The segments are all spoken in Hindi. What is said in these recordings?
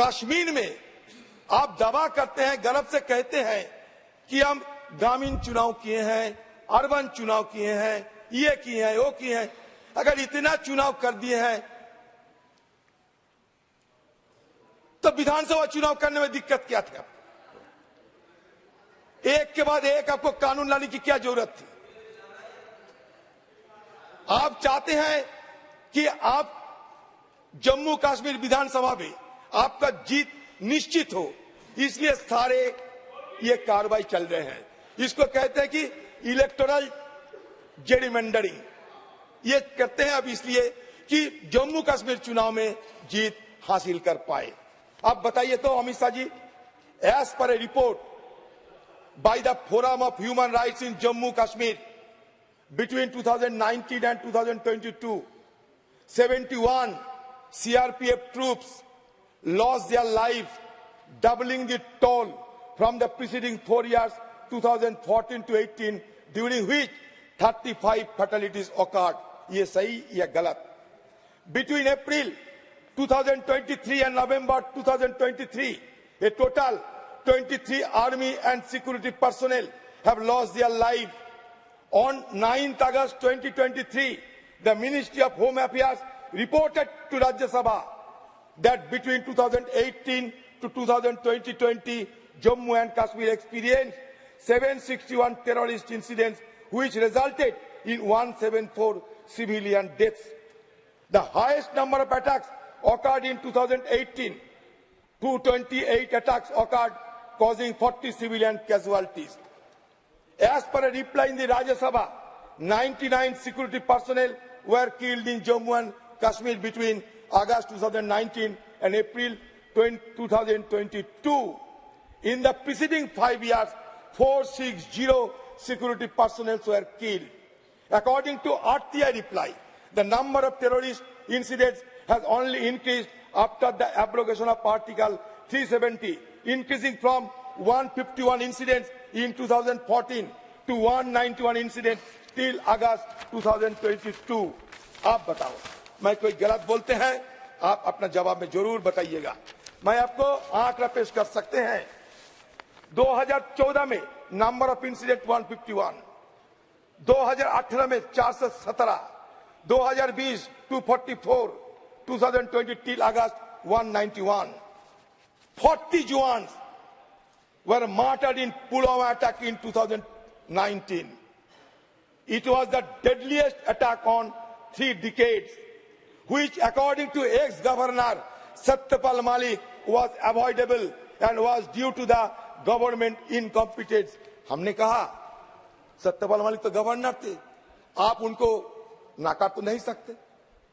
कश्मीर में आप दावा करते हैं, गर्व से कहते हैं कि हम ग्रामीण चुनाव किए हैं, अर्बन चुनाव किए हैं, ये किए हैं, वो किए हैं। अगर इतना चुनाव कर दिए हैं तो विधानसभा चुनाव करने में दिक्कत क्या थी? एक के बाद एक आपको कानून लाने की क्या जरूरत थी? आप चाहते हैं कि आप जम्मू कश्मीर विधानसभा में आपका जीत निश्चित हो, इसलिए सारे ये कार्रवाई चल रहे हैं। इसको कहते हैं कि इलेक्टोरल जेरिमेंडरिंग। ये करते हैं अब इसलिए कि जम्मू कश्मीर चुनाव में जीत हासिल कर पाए। अब बताइए तो Amit Shah ji, as per a report by the Forum of Human Rights in Jammu Kashmir between 2019 and 2022, 71 CRPF troops lost their lives, doubling the toll from the preceding 4 years, 2014 to 18, during which 35 fatalities occurred. ये सही या गलत? Between April 2023 and November 2023, a total 23 army and security personnel have lost their lives. On 9th August 2023, the Ministry of Home Affairs reported to Rajya Sabha that between 2018 to 2020, Jammu and Kashmir experienced 761 terrorist incidents, which resulted in 174 civilian deaths. The highest number of attacks occurred in 2018. 228 attacks occurred, causing 40 civilian casualties. As per a reply in the Rajya Sabha, 99 security personnel were killed in Jammu and Kashmir between August 2019 and April 2022. In the preceding 5 years, 460 security personnel were killed. According to RTI reply, the number of terrorist incidents has only increased after the abrogation of Article 370, increasing from 151 incidents in 2014 to 191 incidents till August 2022. आप बताओ, मैं कोई गलत बोलते हैं? आप अपना जवाब में जरूर बताइएगा। मैं आपको आंकड़ा पेश कर सकते हैं। 2014 में नंबर ऑफ इंसिडेंट 151, 2018 में 417, 2020 244, 2020 till August 191. 40 Jawans were martyred in Pulwama attack in 2019. It was the deadliest attack on 3 decades, which according to ex-governor Satyapal Malik was avoidable and was due to the government incompetence. हमने कहा सत्यपाल मलिक तो गवर्नर थे, आप उनको नाकार तो नहीं सकते।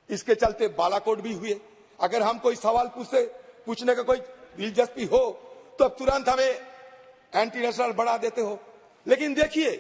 इसके चलते बालाकोट भी हुए। अगर हम कोई सवाल पूछने का कोई दिलचस्पी हो तो तुरंत हमें एंटी नेशनल बढ़ा देते हो। लेकिन देखिए,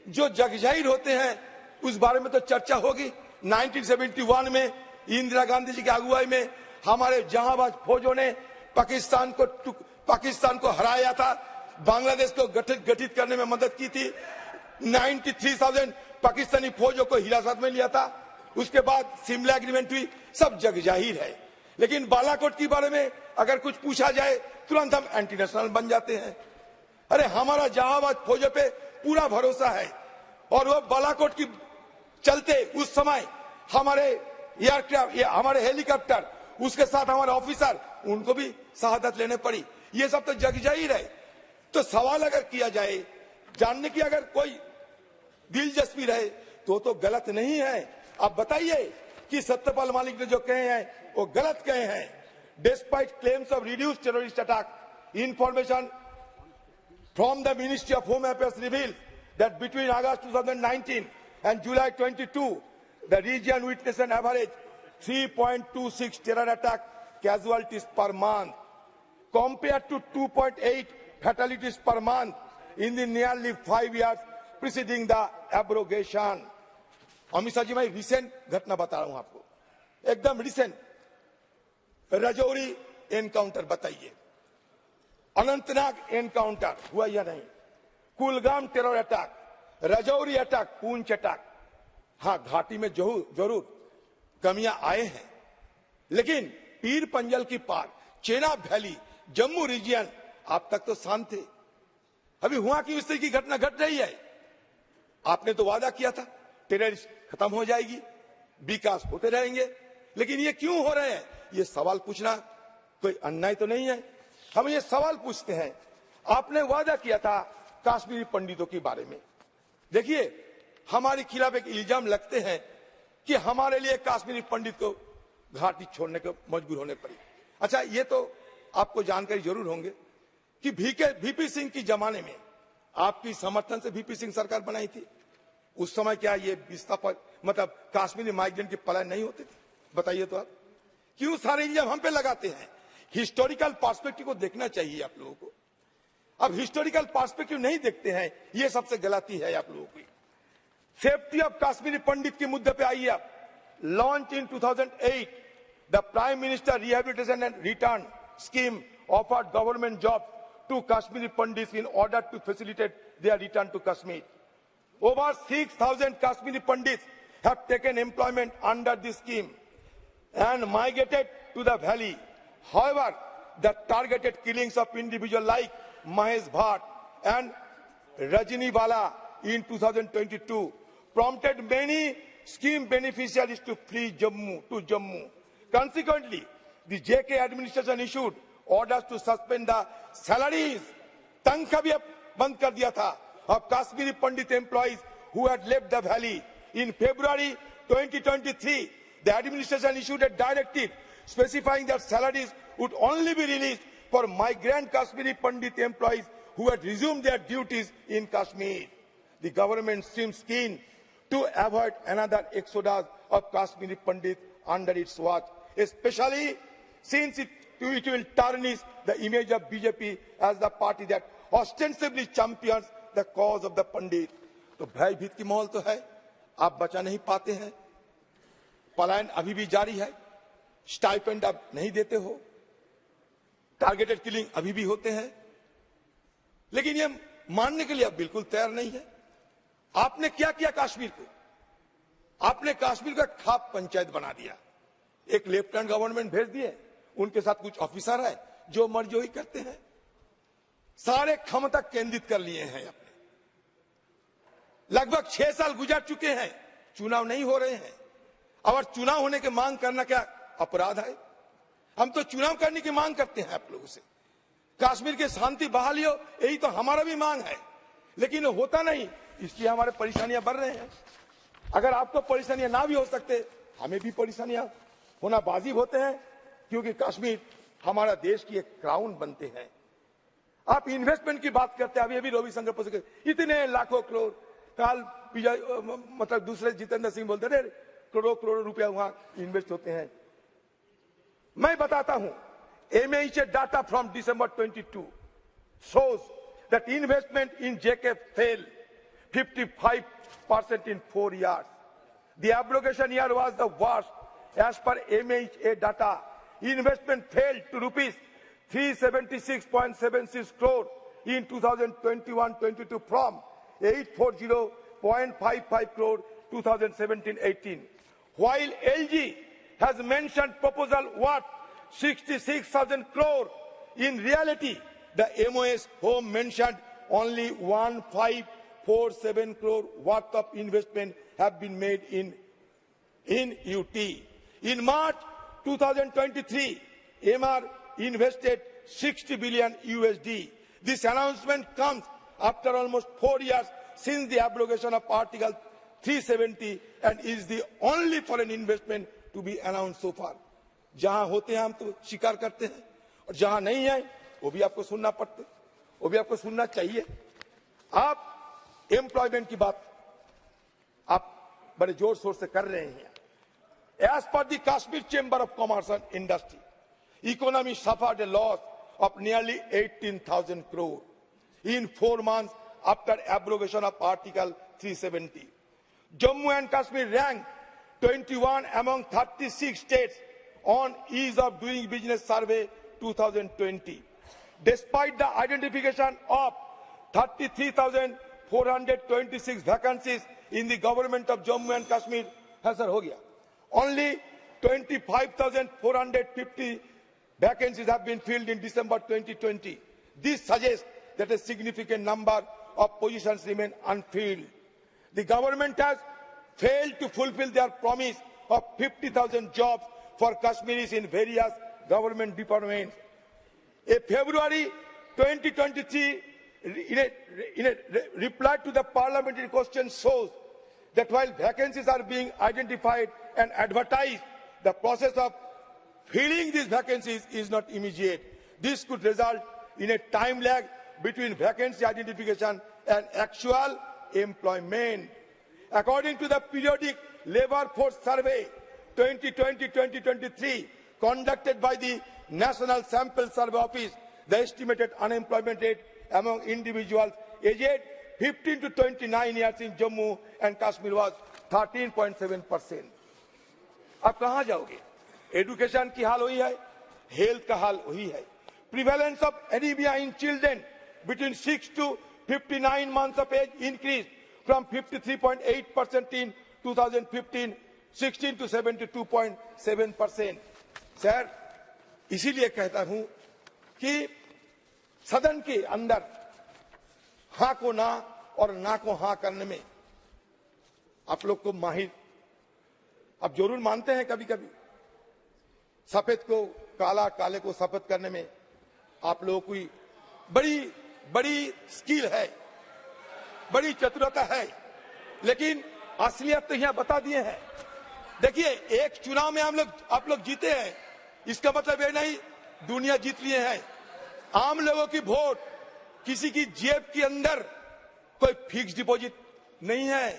जो जगजाहिर होते हैं उस बारे में तो चर्चा होगी। 1971 में इंदिरा गांधी जी की अगुवाई में हमारे जहांबाज फौजों ने पाकिस्तान को हराया था, बांग्लादेश को गठित करने में मदद की थी। 93,000 पाकिस्तानी फौजों को हिरासत में लिया था। उसके बाद शिमला एग्रीमेंट हुई, सब जग जाहिर है। लेकिन बालाकोट के बारे में अगर कुछ पूछा जाए तुरंत हम एंटी नेशनल बन जाते हैं। अरे हमारा जहांबाज फौजों पे पूरा भरोसा है और वो बालाकोट की चलते उस समय हमारे एयरक्राफ्ट, हमारे हेलीकॉप्टर, उसके साथ हमारे ऑफिसर, उनको भी शहादत लेने पड़ी। ये सब तो जग जाहिर है। तो सवाल अगर किया जाए, जानने की अगर कोई दिलचस्पी रहे तो गलत नहीं है। आप बताइए कि सत्यपाल मलिक ने जो कहे हैं वो गलत कहे हैं। Despite claims of reduced terrorist attack, information from the Ministry of Home Affairs reveals that between August 2019 and July 22, the region witnessed an average 3.26 terror attack casualties per month, compared to 2.8 fatalities per month in the nearly 5 years preceding the abrogation. Amit Shah ji, मैं रिसेंट घटना बता रहा हूं आपको, एकदम रिसेंट। रजौरी एनकाउंटर बताइए, अनंतनाग एनकाउंटर हुआ या नहीं, Kulgam terror attack, Rajouri attack, पूंछ अटैक। हाँ, घाटी में जरूर कमियां आए हैं, लेकिन पीर पंजल की पार चेनाब वैली, जम्मू रीजियन आप तक तो शांत थे। अभी हुआ कि इस तरह की घटना घट रही है। आपने तो वादा किया था टेररिस्ट खत्म हो जाएगी, विकास होते रहेंगे, लेकिन ये क्यों हो रहे हैं? ये सवाल पूछना कोई अन्याय तो नहीं है। हम ये सवाल पूछते हैं, आपने वादा किया था कश्मीरी पंडितों के बारे में। देखिए, हमारे खिलाफ एक इल्जाम लगते हैं कि हमारे लिए कश्मीरी पंडित को घाटी छोड़ने को मजबूर होने पड़ी। अच्छा, ये तो आपको जानकारी जरूर होंगे कि वीपी सिंह की जमाने में आपकी समर्थन से वीपी सिंह सरकार बनाई थी। उस समय क्या ये विस्थापन मतलब कश्मीरी माइग्रेंट के पलायन नहीं होते थे? बताइए तो आप क्यों सारे इल्जाम हम पे लगाते हैं? हिस्टोरिकल पर्सपेक्टिव को देखना चाहिए आप लोगों को। अब हिस्टोरिकल पर्सपेक्टिव नहीं देखते हैं, ये सबसे गलती है आप लोगों की। सेफ्टी ऑफ कश्मीरी पंडित के मुद्दे पे आइए आप। Launch in 2008 the prime minister rehabilitation and return scheme offered government job to Kashmiri Pandit in order to facilitate their return to Kashmir. Over 6,000 Kashmiri Pandits have taken employment under this scheme and migrated to the valley. However, the targeted killings of individuals like Mahesh Bhatt and Rajini Bala in 2022 prompted many scheme beneficiaries to flee Jammu. Consequently, the JK administration issued orders to suspend the salaries. तनख्वाह भी बंद कर दिया था of Kashmiri Pandit employees who had left the valley. In February 2023, the administration issued a directive specifying that salaries would only be released for migrant Kashmiri Pandit employees who had resumed their duties in Kashmir. The government seems keen to avoid another exodus of Kashmiri Pandit under its watch, especially since it will tarnish the image of BJP as the party that ostensibly champions the cause of the Pandit. तो भयभीत की माहौल तो है, आप बचा नहीं पाते हैं, पलायन अभी भी जारी है, स्टाइपेंड आप नहीं देते हो, टारगेटेड किलिंग अभी भी होते हैं, लेकिन ये मानने के लिए आप बिल्कुल तैयार नहीं है। आपने क्या किया कश्मीर को? आपने कश्मीर को खाप पंचायत बना दिया। एक लेफ्टिनेंट गवर्नमेंट भेज दिए, उनके साथ कुछ ऑफिसर है जो मर्जी वही करते हैं, सारे क्षमता केंद्रित कर लिए हैं अपने। लगभग 6 साल गुजर चुके हैं, चुनाव नहीं हो रहे हैं, और चुनाव होने की मांग करना क्या अपराध है? हम तो चुनाव करने की मांग करते हैं आप लोगों से, कश्मीर की शांति बहाली हो, यही तो हमारा भी मांग है, लेकिन होता नहीं, इसलिए हमारे परेशानियां बढ़ रहे हैं। अगर आपको परेशानियां ना भी हो सकते, हमें भी परेशानियां होना वाजिब होते हैं, क्योंकि कश्मीर हमारा देश की एक क्राउन बनते हैं। आप इन्वेस्टमेंट की बात करते हैं, अभी रविशंकर प्रसाद इतने लाखों करोड़, काल मतलब दूसरे जितेंद्र सिंह बोलते रहे करोड़ों रुपया वहां इन्वेस्ट होते हैं। मैं बताता हूं, MHA data from December 22 shows that investment in JK fell 55% in 4 years. The abrogation year was the worst. As per MHA data, investment fell to rupees 376.76 crore in 2021-22 from 840.55 crore 2017-18. While LG has mentioned proposal worth 66,000 crore, in reality, the MOS home mentioned only 1547 crore worth of investment have been made in UT. In March 2023, MR invested 60 billion USD. This announcement comes after almost 4 years since the abrogation of Article 370 and is the only foreign investment to be announced so far. जहां होते हैं हम तो स्वीकार करते हैं, और जहां नहीं है वो भी आपको सुनना पड़ते, वो भी आपको सुनना चाहिए। आप एम्प्लॉयमेंट की बात आप बड़े जोर शोर से कर रहे हैं। As per the Kashmir Chamber of Commerce and Industry, economy suffered a loss of nearly 18,000 crore in 4 months after abrogation of Article 370. Jammu and Kashmir ranked 21 among 36 states on Ease of Doing Business Survey 2020. Despite the identification of 33,426 vacancies in the government of Jammu and Kashmir, only 25,450 vacancies have been filled in December 2020. This suggests that a significant number of positions remain unfilled. The government has failed to fulfill their promise of 50,000 jobs for Kashmiris in various government departments. A February 2023 in a reply to the parliamentary question shows that while vacancies are being identified and advertised, the process of filling these vacancies is not immediate. This could result in a time lag between vacancy identification and actual employment. According to the periodic Labour Force Survey 2020-2023 conducted by the National Sample Survey Office, the estimated unemployment rate among individuals aged 15 to 29 years in Jammu and Kashmir was 13.7%. अब कहाँ जाओगे? एजुकेशन की हाल वही है, हेल्थ का हाल वही है. Prevalence of anemia in children between 6 to 59 months of age increased from 53.8% in 2015-16 to 72.7%. Sir, इसीलिए कहता हूं कि सदन के अंदर हाँ को ना और ना को हाँ करने में आप लोग को माहिर, आप जरूर मानते हैं कभी कभी, सफेद को काला, काले को सफेद करने में आप लोगों की बड़ी बड़ी स्किल है, बड़ी चतुरता है, लेकिन असलियत तो यहां बता दिए हैं. देखिए, एक चुनाव में आप लोग जीते हैं, इसका मतलब ये नहीं दुनिया जीत लिए हैं. आम लोगों की वोट, किसी की जेब के अंदर कोई फिक्स डिपॉजिट नहीं है,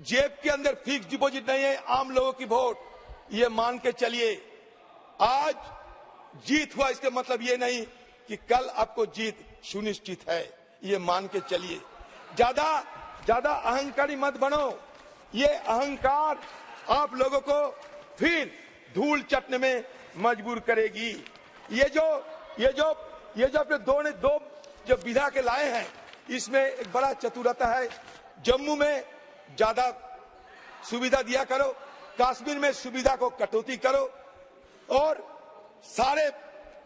जेब के अंदर फिक्स डिपॉजिट नहीं है आम लोगों की वोट. ये मान के चलिए, आज जीत हुआ इसका मतलब ये नहीं कि कल आपको जीत सुनिश्चित है. ये मान के चलिए. ज्यादा अहंकारी मत बनो. ये अहंकार आप लोगों को फिर धूल चटने में मजबूर करेगी. ये जो अपने दो जो विधा के लाए हैं, इसमें एक बड़ा चतुरता है. जम्मू में ज्यादा सुविधा दिया करो, कश्मीर में सुविधा को कटौती करो, और सारे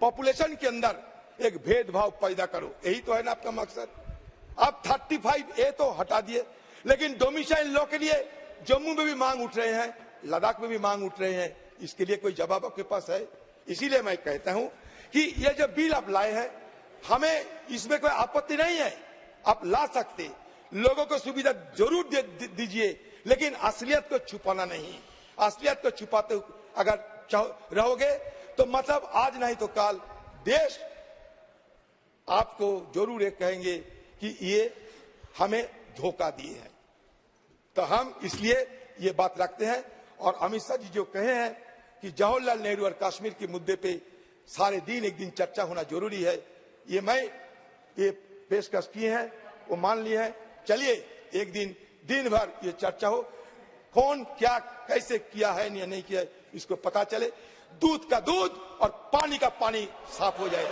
पॉपुलेशन के अंदर एक भेदभाव पैदा करो. यही तो है ना आपका मकसद. आप 35A तो हटा दिए, लेकिन डोमिसाइल लॉ के लिए जम्मू में भी मांग उठ रहे हैं, लद्दाख में भी मांग उठ रहे हैं. इसके लिए कोई जवाब आपके पास है? इसीलिए मैं कहता हूं कि ये जो बिल आप लाए हैं, हमें इसमें कोई आपत्ति नहीं है. आप ला सकते, लोगों को सुविधा जरूर दीजिए, लेकिन असलियत को छुपाना नहीं. असलियत को छुपाते अगर रहोगे तो मतलब आज नहीं तो कल देश आपको जरूर एक कहेंगे कि ये हमें धोखा दिए हैं. तो हम इसलिए ये बात रखते हैं. और अमित शाह जी जो कहे हैं कि जवाहरलाल नेहरू और कश्मीर के मुद्दे पे सारे दिन एक दिन चर्चा होना जरूरी है, ये पेशकश किए हैं, वो मान लिए हैं. चलिए एक दिन भर ये चर्चा हो, कौन क्या कैसे किया है या नहीं किया है इसको पता चले. दूध का दूध और पानी का पानी साफ हो जाए.